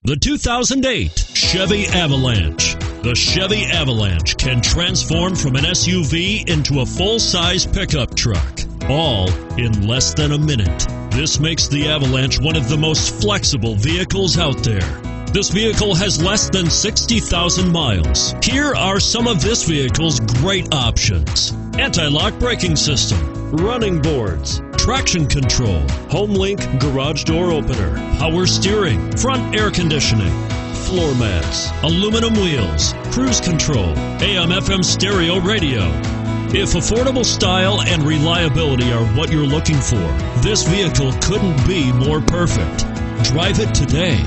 The 2008 Chevy Avalanche. The Chevy Avalanche can transform from an SUV into a full-size pickup truck, all in less than a minute. This makes the Avalanche one of the most flexible vehicles out there. This vehicle has less than 60,000 miles. Here are some of this vehicle's great options: anti-lock braking system, running boards, traction control, HomeLink garage door opener, power steering, front air conditioning, floor mats, aluminum wheels, cruise control, AM/FM stereo radio. If affordable style and reliability are what you're looking for, this vehicle couldn't be more perfect. Drive it today.